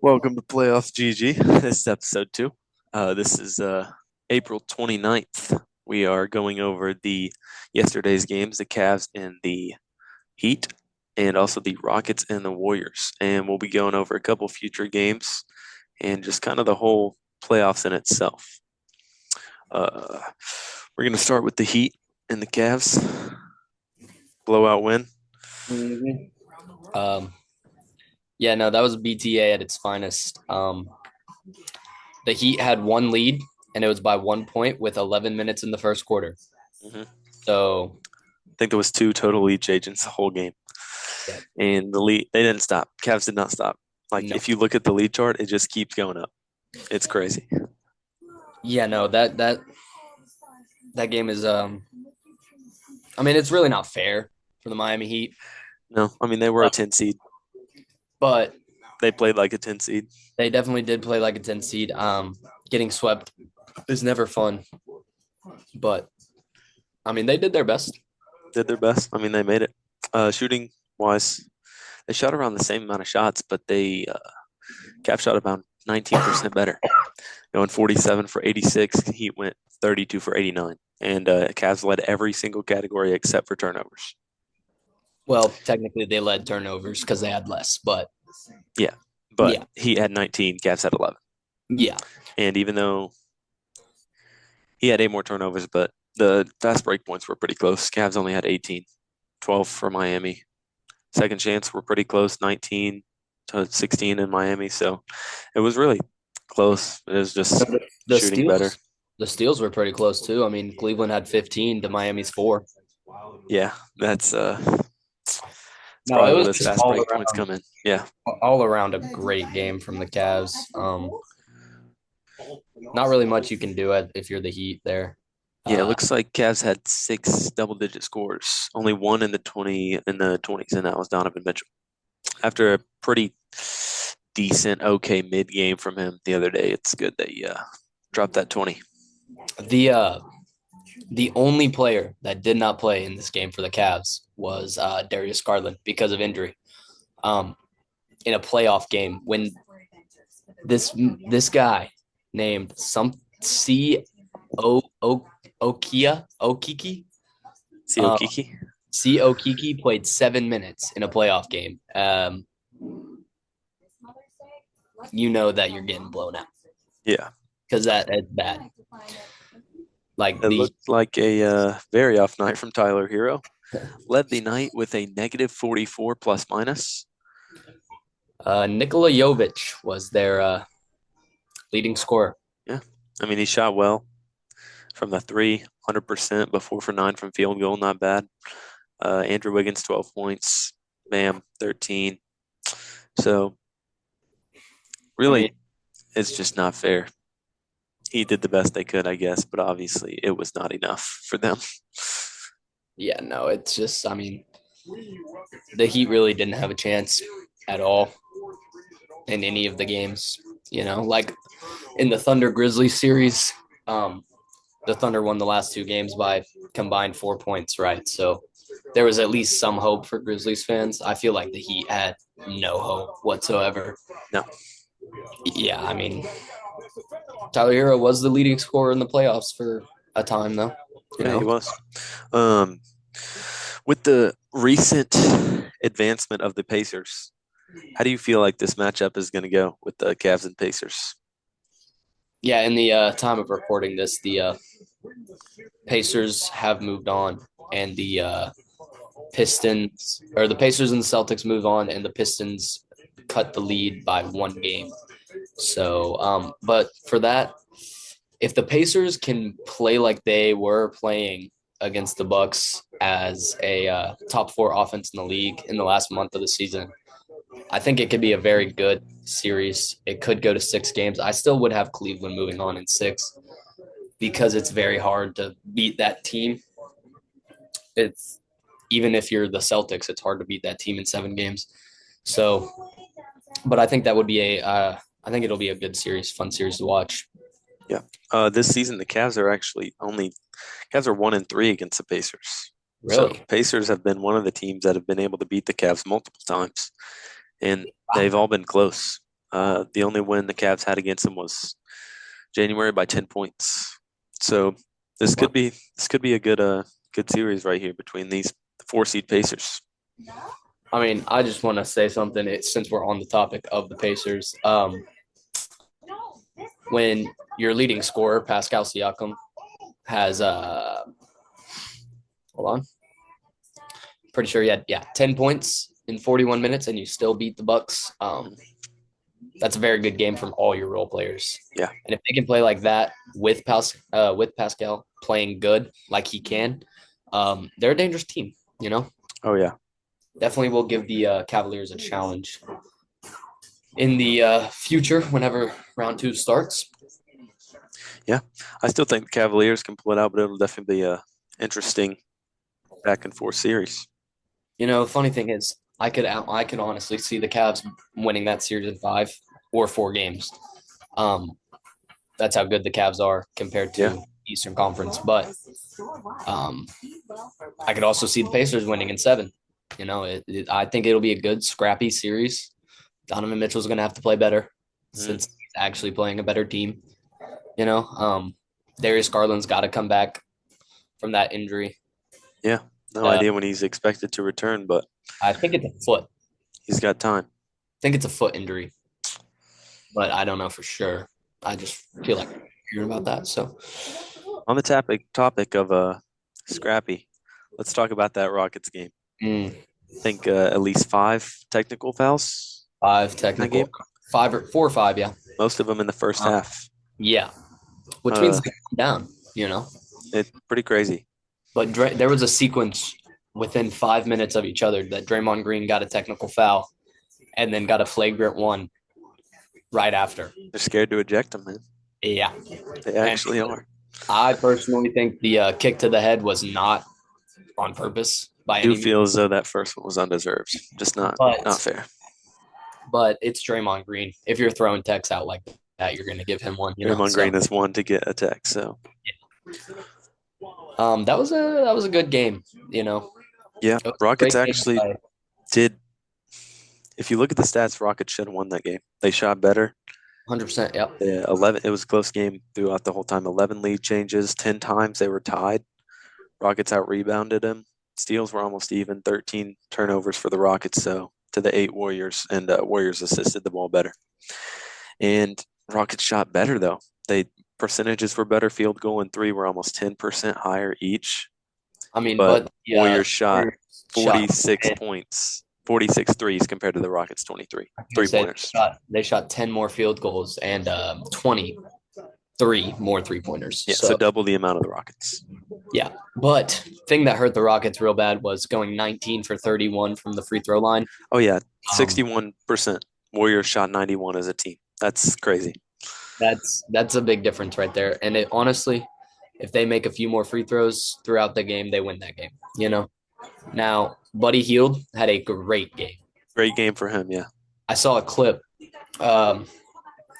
Welcome to Playoff GG. This is episode 2. This is April 29th. We are going over the yesterday's games, the Cavs and the Heat, and also the Rockets and the Warriors. And we'll be going over a couple future games and just kind of the whole playoffs in itself. Uh, we're going to start with the Heat and the Cavs. Blowout win. hmm Um, yeah, no, that was BTA at its finest. The Heat had one lead, and it was by 1 point with 11 minutes in the first quarter. Mhm. So, I think there was 2 total lead changes the whole game. yeah, And the lead, they didn't stop. Cavs did not stop. Like, no, if you look at the lead chart, it just keeps going up. It's crazy. yeah, no, that game is I mean, it's really not fair for the Miami Heat, No, I mean, they were a 10 seed. but They played like a 10 seed. they definitely did play like a 10 seed. Getting swept is never fun, but I mean, they did their best. Did their best. I mean, they made it. Shooting wise, they shot around the same amount of shots, but they Cap shot about 19% better, going 47 for 86. Heat went 32 for 89. And Cavs led every single category except for turnovers. Well, technically, they led turnovers because they had less, but Yeah, but yeah, Heat had 19, Cavs had 11. yeah. And even though he had 8 more turnovers, but the fast break points were pretty close. Cavs only had 18, 12 for Miami. Second chance were pretty close, 19 to 16 in Miami. So it was really close. It was just The shooting better. steals were pretty close too. I mean, Cleveland had 15 to Miami's 4. Yeah, that's No, probably it where was those just fast break points come in. Yeah. all around a great game from the Cavs. Not really much you can do it if you're the Heat there. Yeah, it Uh, looks like Cavs had 6 double-digit scores. Only one in the 20s, and that was Donovan Mitchell. After a pretty decent, okay mid game from him the other day, it's good that he dropped that 20. the uh, the only player that did not play in this game for the Cavs was Darius Garland because of injury. Um, in a playoff game when this guy named some C O Okia Okiki See uh, Kiki? C Okiki played 7 minutes in a playoff game. You know that you're getting blown out Yeah. because that's bad. Like It the looked like a very off night from Tyler Hero. Led the night with a negative 44 plus minus. Nikola Jovic was their leading scorer. Yeah. I mean, he shot well from the 3, 100%, but 4 for 9 from field goal. Not bad. Andrew Wiggins, 12 points. Bam, 13. So, I mean, really, it's just not fair. He did the best they could, I guess, but obviously it was not enough for them. yeah, no, it's just, I mean, the Heat really didn't have a chance at all in any of the games. Like in the Thunder Grizzlies series, the Thunder won the last 2 games by combined 4 points, right? So there was at least some hope for Grizzlies fans. I feel like the Heat had no hope whatsoever. No. Yeah, I mean, Tyler Hero was the leading scorer in the playoffs for a time, though. You Yeah, he know, was. Um, with the recent advancement of the Pacers, how do you feel like this matchup is going to go with the Cavs and Pacers? yeah. In the time of recording this, the Pacers have moved on, and the Pacers and the Celtics move on, and the Pistons cut the lead by 1 game. So, but for that, if the Pacers can play like they were playing against the Bucks as a top 4 offense in the league in the last month of the season, I think it could be a very good series. It could go to 6 games. I still would have Cleveland moving on in 6 because it's very hard to beat that team. It's even if you're the Celtics, it's hard to beat that team in 7 games. So, but I think that would be I think it'll be a good series, fun series to watch. Yeah. This season, the Cavs are 1-3 against the Pacers. So Really? Pacers have been one of the teams that have been able to beat the Cavs multiple times, and Wow. they've all been close. The only win the Cavs had against them was January by 10 points. So this could be a good series right here between these four seed Pacers. I mean, I just want to say something since we're on the topic of the Pacers. When your leading scorer, Pascal Siakam, has hold on, pretty sure he had 10 points in 41 minutes, and you still beat the Bucks. That's a very good game from all your role players. Yeah. And if they can play like that with Pascal playing good like he can, they're a dangerous team. You know, Oh yeah. definitely will give the Cavaliers a challenge in the future whenever round two starts. Yeah. I still think the Cavaliers can pull it out, but it'll definitely be a interesting back and forth series. You know, funny thing is, I could honestly see the Cavs winning that series in 5 or 4 games. Um, that's how good the Cavs are compared Yeah. to Eastern Conference. But um, I could also see the Pacers winning in 7. You know, I think it'll be a good, scrappy series. Donovan Mitchell's going to have to play better Mm. since he's actually playing a better team. You know, Darius Garland's got to come back from that injury. Yeah. No Uh, idea when he's expected to return, but I think it's a foot. he's got time. I think it's a foot injury, but I don't know for sure. I just feel like hearing about that. So, On the topic of Scrappy, let's talk about that Rockets game. mm, I think at least five technical fouls 5 in that technical, game. 4 or 5, yeah. Most of them in the first Um, half. yeah, which means Uh, they come down, you know. it's pretty crazy. But there was a sequence within 5 minutes of each other that Draymond Green got a technical foul and then got a flagrant one right after. They're scared to eject him, man. Yeah. They And actually are. I personally think the kick to the head was not on purpose by Do any means, feel as though that first one was undeserved. Just not but fair. it's Draymond Green. If you're throwing techs out like that, you're going to give him one, you know. Draymond So Green is one to get attacked, so that was a good game, you know. yeah. It was a Rockets great game actually by did. If you look at the stats, Rockets should have won that game. They shot better. 100%. Yep. Yeah, 11. It was a close game throughout the whole time. 11 lead changes. 10 times they were tied. Rockets out rebounded them. Steals were almost even. 13 turnovers for the Rockets, so to the 8 Warriors, and Warriors assisted the ball better. And Rockets shot better though. They percentages were better. Field goal and three were almost 10% higher each. I mean, But but Warriors shot Warriors shot 46 points, 46 threes compared to the Rockets 23 I was gonna three say pointers. they shot 10 more field goals and 23 more 3-pointers. Yeah, so So double the amount of the Rockets. yeah, but thing that hurt the Rockets real bad was going 19 for 31 from the free throw line. Oh yeah, Um, 61%. Warriors shot 91 as a team. That's crazy. that's a big difference right there. And it honestly, if they make a few more free throws throughout the game, they win that game. You know. Now, Buddy Hield had a great game. Great game for him. Yeah. I saw a clip um,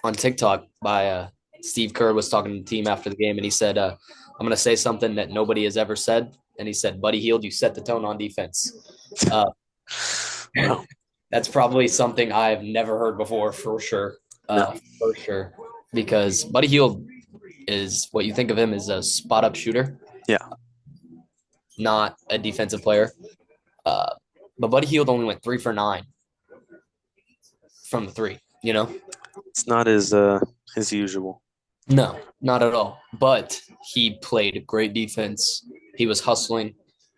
on TikTok by Steve Kerr was talking to the team after the game, and he said, "I'm going to say something that nobody has ever said." And he said, "Buddy Hield, you set the tone on defense." Uh, Wow. that's probably something I've never heard before, for sure. No. For sure, because Buddy Hield is what you think of him as a spot up shooter, Yeah. not a defensive player. Uh, but Buddy Hield only went 3 for 9 from the three. You know. It's not his usual. No, not at all. But he played great defense. He was hustling.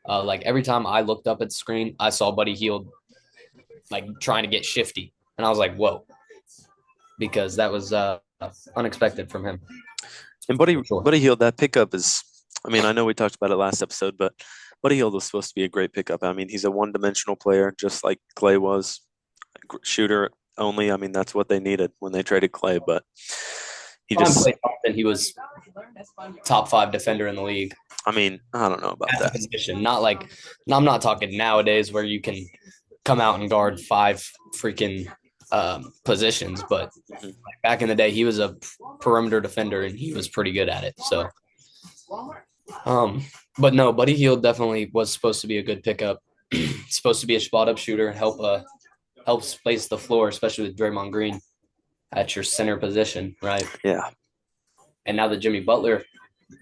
Like every time I looked up at the screen, I saw Buddy Hield like trying to get shifty, and I was like, "Whoa," because that was unexpected from him. And Buddy For sure. Buddy Hield, that pickup is. I mean, I know we talked about it last episode, but Buddy Hield was supposed to be a great pickup. I mean, he's a one-dimensional player, just like Clay was, shooter only. I mean, that's what they needed when they traded Clay, but he Time just. Clay Thompson, he was top 5 defender in the league I mean, I don't know about at the that. position. Not like, I'm not talking nowadays where you can come out and guard 5 freaking positions, but Mhm. back in the day, he was a perimeter defender and he was pretty good at it. So, but no, Buddy Hield definitely was supposed to be a good pickup. Supposed to be a spot up shooter, help space the floor, especially with Draymond Green. at your center position, right? Yeah, And now that Jimmy Butler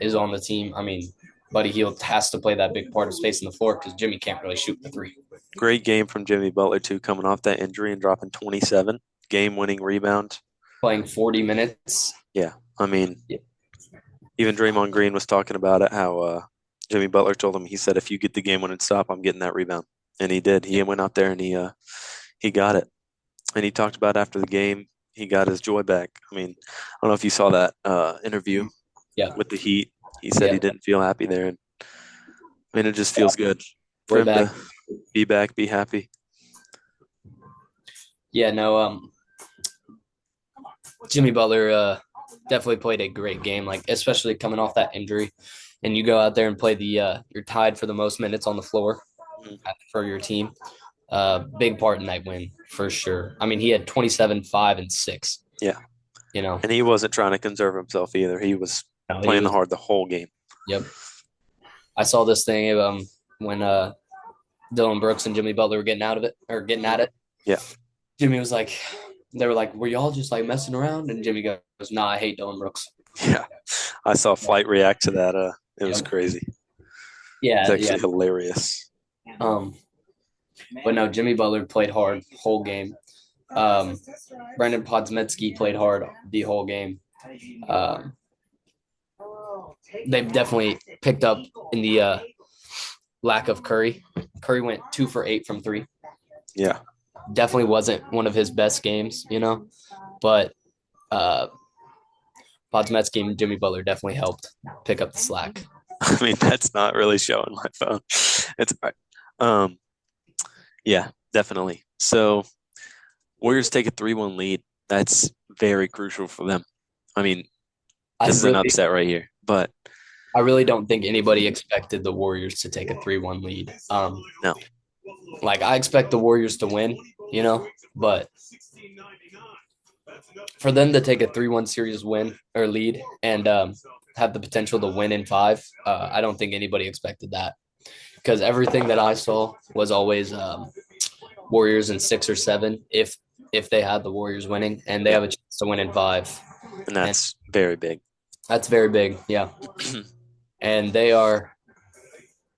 is on the team, I mean, Buddy Hield has to play that big part of space in the floor because Jimmy can't really shoot the three. great game from Jimmy Butler too, coming off that injury and dropping 27, game-winning rebound. Playing 40 minutes. Yeah, I mean, Yeah. even Draymond Green was talking about it, how Jimmy Butler told him, he said, if you get the game-winning stop, I'm getting that rebound. And he did. He went out there and he got it. And he talked about after the game, he got his joy back. I mean, I don't know if you saw that interview Yeah. with the Heat. He said Yeah. he didn't feel happy there. And I mean, it just feels good for Way him back. to be back, be happy. Yeah, no, Jimmy Butler definitely played a great game, like especially coming off that injury. And you go out there and play you're tied for the most minutes on the floor Mhm. for your team. Big part in that win for sure. I mean, he had 27, 5, and 6. Yeah. You know, And he wasn't trying to conserve himself either. He was no, he playing was. hard the whole game. Yep. I saw this thing when Dylan Brooks and Jimmy Butler were getting out of it or getting at it. Yeah. Jimmy was like, they were like, "Were y'all just like messing around?" And Jimmy goes, "Nah, I hate Dylan Brooks." Yeah. I saw Flight react to that. It was Yeah. crazy. It's Yeah, yeah. actually hilarious. Um, but no, Jimmy Butler played hard whole game. Brendan Podsmetsky played hard the whole game. Um, they've definitely picked up in the lack of Curry. Curry went 2 for 8 from three. Yeah. Definitely wasn't one of his best games, but uh, Podsmetsky and Jimmy Butler definitely helped pick up the slack. I mean, that's not really showing my phone. It's all right. Yeah, definitely. So Warriors take a 3-1 lead. That's very crucial for them. I mean, I this is an really, upset right here, but I really don't think anybody expected the Warriors to take a 3-1 lead. no. Like I expect the Warriors to win, but for them to take a 3-1 series win or lead and have the potential to win in five, I don't think anybody expected that because everything that I saw was always Warriors in 6 or 7 if they had the Warriors winning and they Yeah. have a chance to win in five. And that's very big. That's very big, yeah. And they are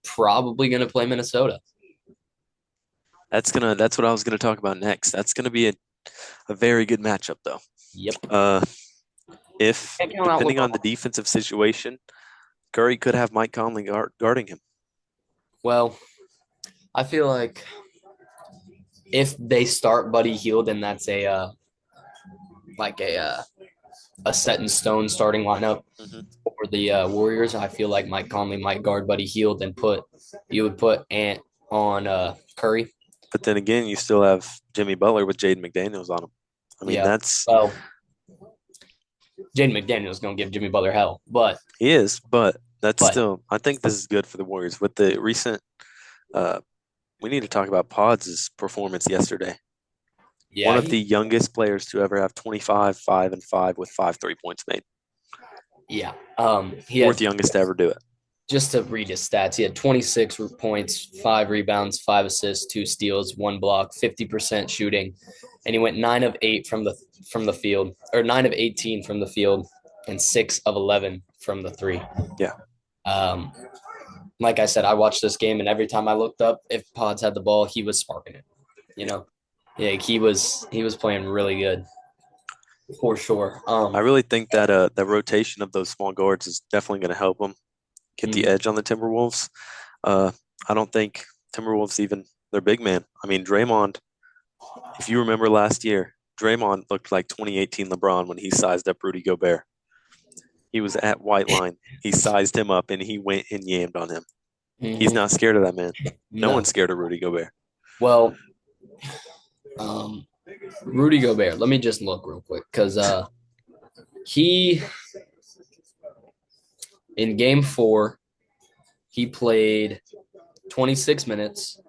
probably going to play Minnesota. That's what I was gonna talk about next. That's gonna be a very good matchup though. Yep. If depending on the defensive situation, Curry could have Mike Conley guarding him. Well, I feel like if they start Buddy Hield and that's a set in stone starting lineup for the Warriors, I feel like Mike Conley might guard Buddy Hield and you would put Ant on Curry. But then again, you still have Jimmy Butler with Jaden McDaniels on him. I mean, that's well, Jaden McDaniels going to give Jimmy Butler hell, but he is, but that's still. I think this is good for the Warriors with the recent. We need to talk about Pods' performance yesterday. Yeah, one of the youngest players to ever have 25, 5, and 5 with 5 3-points made. Yeah. Fourth youngest to ever do it. Just to read his stats, he had 26 points, 5 rebounds, 5 assists, 2 steals, 1 block, 50% shooting, and he went 9 of 8 from the field, or 9 of 18 from the field, and 6 of 11 from the three. Yeah. Like I said, I watched this game, and every time I looked up, if Pods had the ball, he was sparking it. Yeah, he was playing really good, for sure. I really think that the rotation of those small guards is definitely going to help them get the edge on the Timberwolves. I don't think Timberwolves even their big man. I mean, Draymond. If you remember last year, Draymond looked like 2018 LeBron when he sized up Rudy Gobert. He was at white line. He sized him up and he went and yammed on him. He's not scared of that man. No one's scared of Rudy Gobert. Well, Rudy Gobert. Let me just look real quick because he in Game 4 he played 26 minutes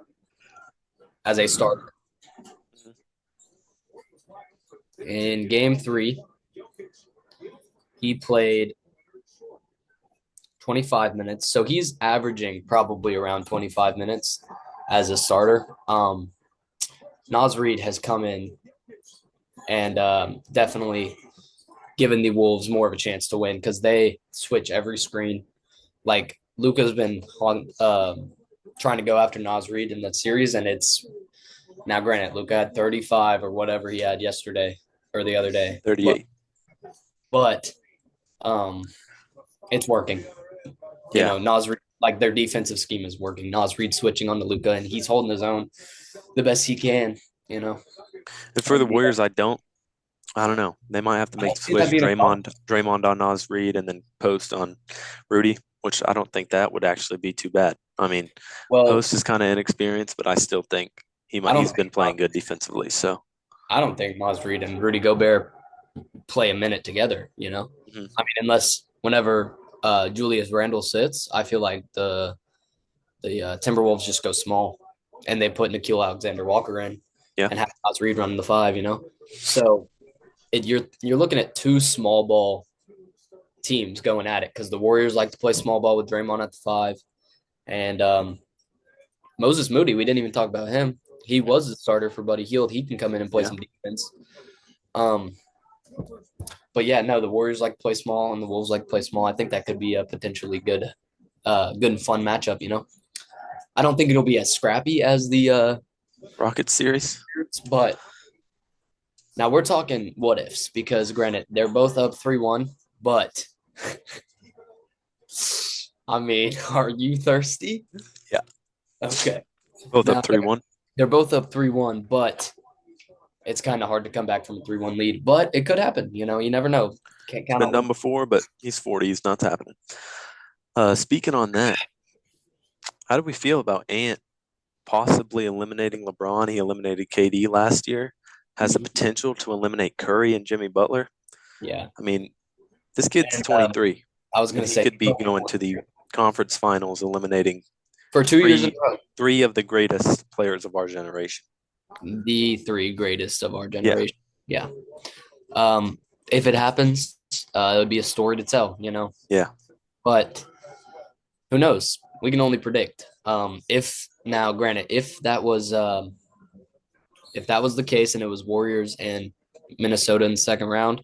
as a starter. In Game 3, he played 25 minutes. So he's averaging probably around 25 minutes as a starter. Naz Reid has come in and definitely giving the Wolves more of a chance to win because they switch every screen. Like Luka's been on trying to go after Nas Reed in that series, and it's now granted Luka had 35 or whatever he had yesterday or the other day, 38. but um, it's working. You Yeah. know, Nas Reed, like their defensive scheme is working. Nas Reed switching on to Luka, and he's holding his own the best he can. You know, And for the and Warriors, I don't know. They might have to I make don't the see that switch being a problem. Draymond on Nas Reed and then Post on Rudy, which I don't think that would actually be too bad. I mean, Well, Post is kind of inexperienced, but I still think I don't he's think been playing good defensively. So, I don't think Nas Reed and Rudy Gobert play a minute together. You know, mhm. I mean, unless whenever Julius Randle sits, I feel like the Timberwolves just go small, and they put Nikhil Alexander Walker in Yeah, and have Nas Reed running the five. You know, so you're looking at two small ball teams going at it because the Warriors like to play small ball with Draymond at the five, and Moses Moody. We didn't even talk about him. He was the starter for Buddy Hield. He can come in and play yeah. some defense. Um, but yeah, no, the Warriors like to play small and the Wolves like to play small. I think that could be a potentially good and fun matchup. You know, I don't think it'll be as scrappy as the Rockets series. but now we're talking what ifs because granted they're both up 3-1, but I mean, are you thirsty? Yeah, Okay. both Now up 3-1. they're both up 3-1, but it's kind of hard to come back from a 3-1 lead. But it could happen. You know, you never know. Can't It's count been out. done before, but he's 40. He's not happening. Speaking on that, how do we feel about Ant possibly eliminating LeBron? He eliminated KD last year. Has the Mhm. potential to eliminate Curry and Jimmy Butler. Yeah. I mean, this kid's And 23, I was going and to he say could be going to the conference finals, eliminating for 2 years in a three row, three of the greatest players of our generation. the three greatest of our Yeah, generation. Yeah. Um, if it happens, it would be a story to tell, you know. yeah. But who knows? We can only predict. If now, granted, if that was the case and it was Warriors and Minnesota in the second round,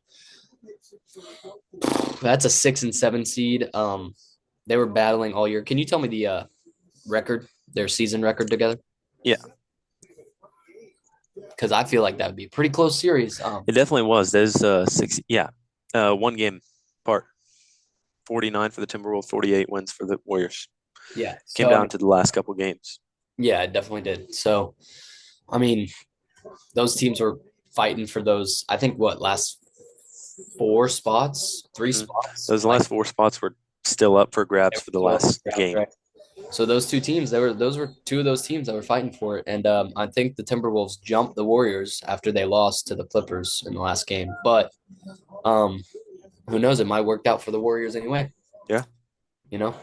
that's a 6 and 7 seed. They were battling all year. Can you tell me the record, their season record together? Yeah, Because I feel like that would be a pretty close series. it definitely was. There's six. Yeah, one game apart. 49 for the Timberwolves, 48 wins for the Warriors. Yeah. Came So I down mean, to the last couple games. yeah, it definitely did. So I mean, those teams were fighting for those. I think what last four spots, three Hmm. spots, Those like last four spots were still up for grabs for the still up for last grabs, game. right? So those two teams, those were two of those teams that were fighting for it, and I think the Timberwolves jumped the Warriors after they lost to the Clippers in the last game. But um, who knows? It might work out for the Warriors anyway. Yeah, You know,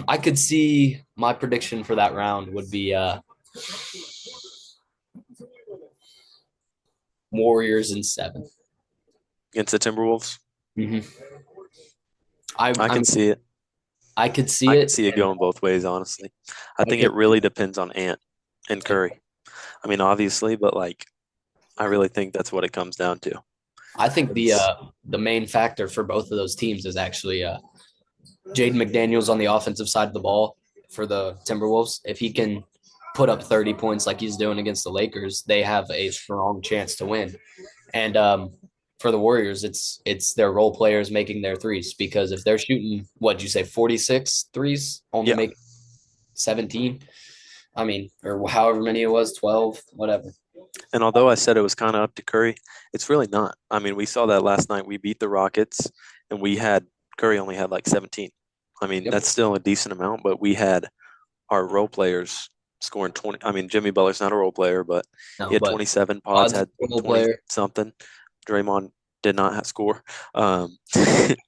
I could see my prediction for that round would be Warriors in 7. against the Timberwolves, Mm-hmm. I I can mean, see it. I could see I can it. see it And going both ways. Honestly, I I think could, it really depends on Ant and Curry. I mean, obviously, but like, I really think that's what it comes down to. I think It's the main factor for both of those teams is actually Jaden McDaniels on the offensive side of the ball for the Timberwolves. If he can put up 30 points like he's doing against the Lakers, they have a strong chance to win. And for the Warriors, it's their role players making their threes because if they're shooting what'd you say 46 threes, only yeah. make 17. I mean, or however many it was, 12, whatever. And although I said it was kind of up to Curry, it's really not. I mean, we saw that last night. We beat the Rockets, and we had Curry only had like 17. I mean, Yep. that's still a decent amount, but we had our role players scoring 20. I mean, Jimmy Butler's not a role player, but he No, had but 27. Pods odds had role 20 player something. Draymond did not have score.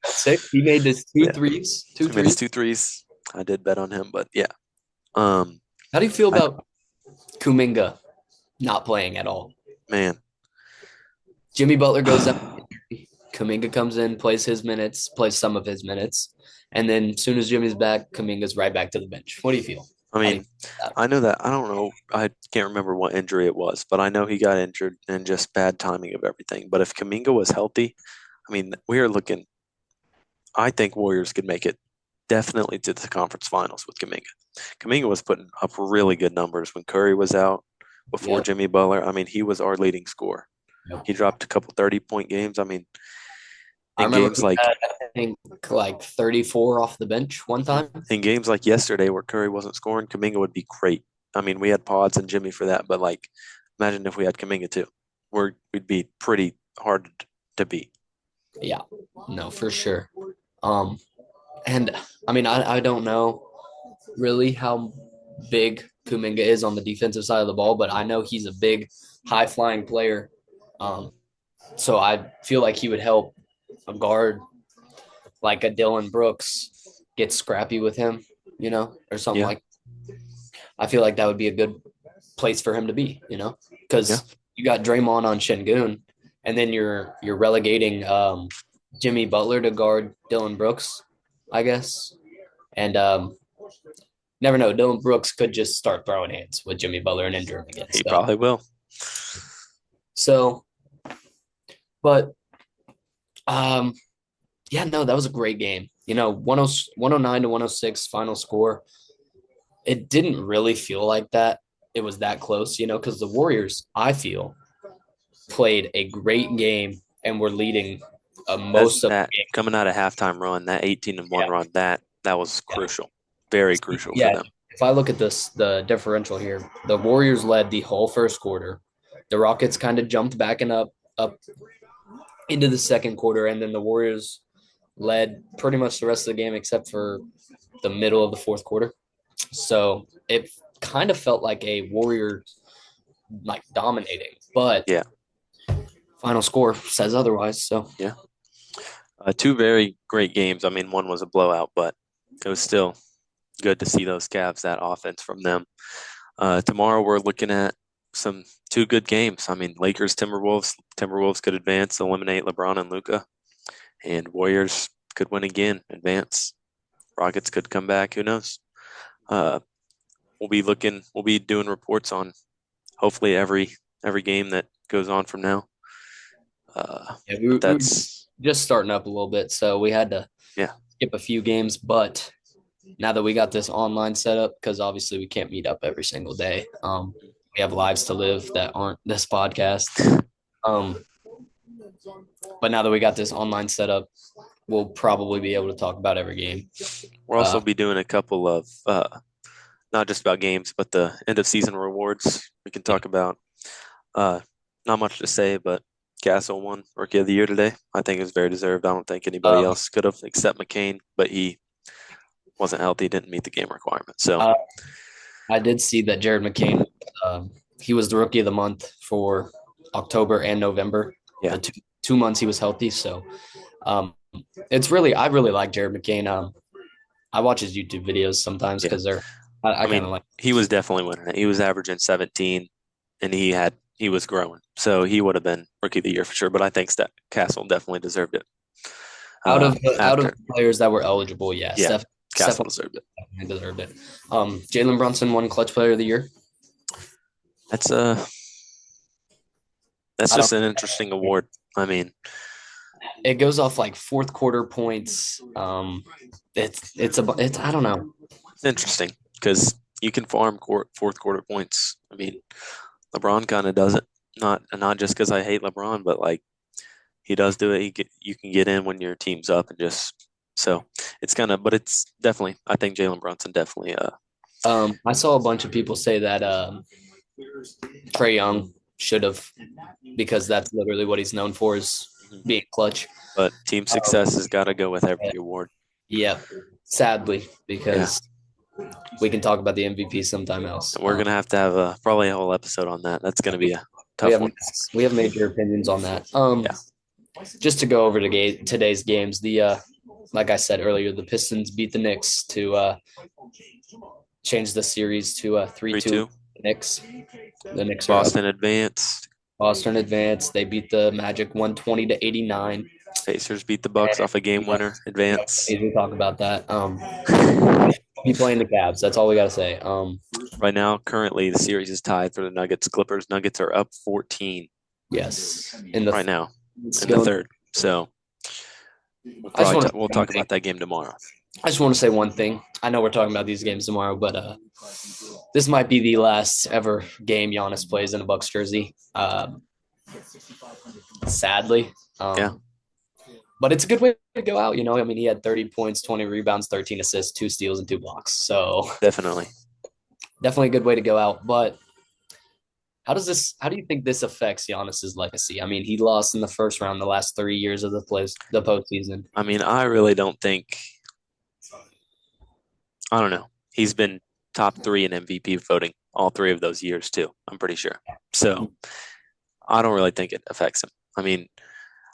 six. He made this two Yeah, threes, two I made his threes. two threes. I did bet on him, but yeah. Um, How do you feel I about Kuminga not playing at all? man, Jimmy Butler goes down. Kuminga comes in, plays his minutes, plays some of his minutes, and then as soon as Jimmy's back, Kuminga's right back to the bench. What do you feel? I How do you mean, that? I know that I don't know. I can't remember what injury it was, but I know he got injured and just bad timing of everything. But if Kaminga was healthy, I mean, we are looking. I think Warriors could make it definitely to the conference finals with Kaminga. Kaminga was putting up really good numbers when Curry was out before Yep. Jimmy Butler. I mean, he was our leading scorer. Yep. He dropped a couple 30-point games. I mean, I in remember games he like had, I think, like 34 off the bench one mhm, time. in games like yesterday where Curry wasn't scoring, Kaminga would be great. I mean, we had Pods and Jimmy for that, but like, imagine if we had Kaminga too. We'd be pretty hard to beat. Yeah, no, for sure. Um, and I mean, I don't know really how big Kuminga is on the defensive side of the ball, but I know he's a big, high flying player. Um, so I feel like he would help a guard like a Dylan Brooks get scrappy with him, or something Yeah, like. I feel like that would be a good place for him to be, yeah. because you got Draymond on Shengun, and then you're relegating Jimmy Butler to guard Dylan Brooks, I guess, and never know. Dylan Brooks could just start throwing hands with Jimmy Butler and injure him again. He So, probably will. so, but um, yeah, no, that was a great game. 109 to 106 final score. It didn't really feel like that. It was that close, because the Warriors, I feel, played a great game and were leading That's most of that the game. coming out of halftime run, that 18-1 Yeah, run, that was yeah, crucial. Very crucial for yeah. them. If I look at the differential here, the Warriors led the whole first quarter. The Rockets kind of jumped back and up into the second quarter, and then the Warriors led pretty much the rest of the game except for the middle of the fourth quarter. So it kind of felt like a Warrior like dominating, but Yeah, final score says otherwise. So yeah. Two very great games. I mean, one was a blowout, but it was still good to see those Cavs, that offense from them. Tomorrow we're looking at some two good games. I mean, Lakers, Timberwolves. Timberwolves could advance, eliminate LeBron and Luca, and Warriors could win again, advance. Rockets could come back. Who knows? Uh, we'll be looking. We'll be doing reports on hopefully every game that goes on from now. yeah, But we were that's just starting up a little bit, so we had to yeah, skip a few games. But now that we got this online setup, because obviously we can't meet up every single day, we have lives to live that aren't this podcast. Um, but now that we got this online setup, we'll probably be able to talk about every game. we'll also be doing a couple of not just about games, but the end of season rewards. We can Yeah. talk about. Uh, Not much to say, but Castle won Rookie of the Year today. I think it was very deserved. I don't think anybody Um, else could have except McCain, but he wasn't healthy, didn't meet the game requirement. So uh, I did see that Jared McCain, he was the rookie of the month for October and November, yeah, the two months he was healthy. So um, I really like Jared McCain. I watch his YouTube videos sometimes yeah. because I I kind of mean, like. he was definitely winning it. He was averaging 17, and he was growing, so he would have been Rookie of the Year for sure. But I think Castle definitely deserved it. Out of After the players that were eligible, yeah, yeah, Steph Castle deserved it. deserved it. Jalen Brunson won Clutch Player of the Year. That's uh that's I don't. just an interesting award. I mean, It goes off like fourth quarter points. It's I don't know. it's interesting because you can farm fourth quarter points. I mean, LeBron kind of does it. Not just because I hate LeBron, but like he does do it. You can get in when your team's up and just so it's kind of. But it's definitely. I think Jalen Brunson definitely. I saw a bunch of people say that Trey Young should have, because that's literally what he's known for, is Mhm. being clutch. But team Um, success has got to go with every award. yeah, sadly, Yeah, because we can talk about the MVP sometime else. we're gonna have to have probably a whole episode on that. That's gonna be a We tough have one. we have major opinions on that. Yeah, Just to go over today's games, like I said earlier, the Pistons beat the Knicks to change the series to 3-2 3-2. Knicks. The Knicks are up. Boston advanced. Boston advanced. They beat the Magic 120 to 89. Pacers beat the Bucks off a game Yeah, winner. Advance. we talk about that. Be playing the Cavs. That's all we gotta say. Right now, currently, the series is tied for the Nuggets. Clippers. Nuggets are up 14 yes. In the right now it's in the going. third. So I just want to we'll say one talk thing. about that game tomorrow. I just want to say one thing. I know we're talking about these games tomorrow, but this might be the last ever game Giannis plays in a Bucks jersey. Sadly, Yeah, but it's a good way to go out. I mean, he had 30 points, 20 rebounds, 13 assists, 2 steals, and 2 blocks. So definitely. definitely a good way to go out. But how do you think this affects Giannis's legacy? I mean, he lost in the first round the last 3 years of the postseason. I mean, I really don't think. I don't know. He's been top three in MVP voting all three of those years too. I'm pretty sure. So I don't really think it affects him. I mean,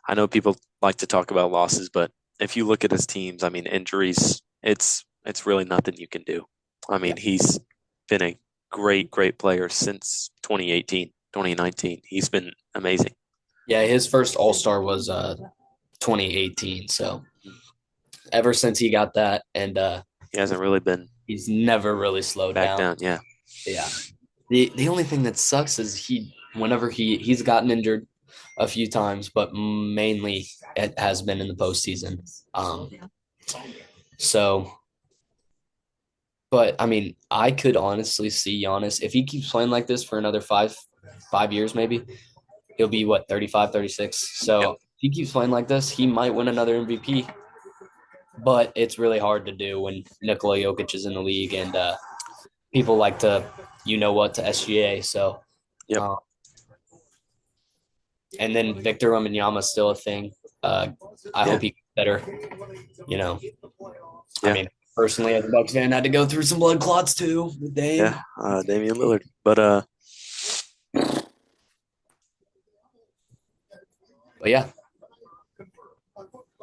I know people like to talk about losses, but if you look at his teams, I mean, injuries, it's really nothing you can do. I Yeah. mean, he's been a great player since 2018, 2019. He's been amazing. Yeah, his first All Star was 2018. So ever since he got that, and He hasn't really been he's never really slowed back down. down. Yeah, Yeah. The only thing that sucks is whenever he's gotten injured a few times, but mainly it has been in the postseason. So but I mean, I could honestly see Giannis if he keeps playing like this for another five years maybe. He'll be what 35, 36. yep, So if he keeps playing like this, he might win another MVP. But it's really hard to do when Nikola Jokic is in the league and people like to, to SGA. So, yep, uh, and then Victor Wembanyama is still a thing. Uh, I yeah, hope he gets better. You know, I yeah, mean, personally, as a Bucks fan, I had to go through some blood clots too with Dame. yeah. Damian Lillard, but But yeah,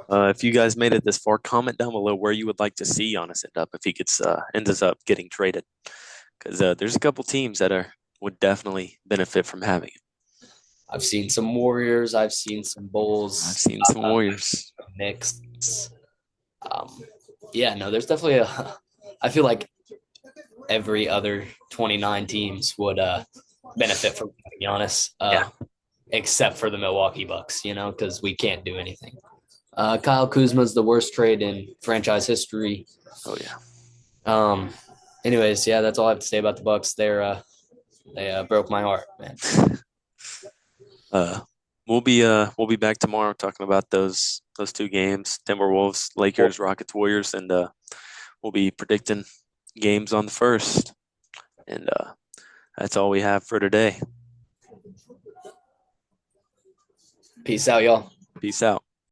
if you guys made it this far, comment down below where you would like to see Giannis end up if he gets ends up getting traded. Because there's a couple teams that are would definitely benefit from having it. I've seen some Warriors. I've seen some I've Bulls, seen some Warriors. Knicks. Um, yeah, no, there's definitely a. I feel like every other 29 teams would benefit from being honest, Yeah. except for the Milwaukee Bucks, because we can't do anything. Kyle Kuzma's the worst trade in franchise history. Oh yeah. Um, anyways, yeah, that's all I have to say about the Bucks. They broke my heart, man. Uh, we'll be back tomorrow talking about those two games: Timberwolves, Well, Lakers, Rockets, Warriors, and we'll be predicting games on the first. And that's all we have for today. peace out, y'all. Peace out.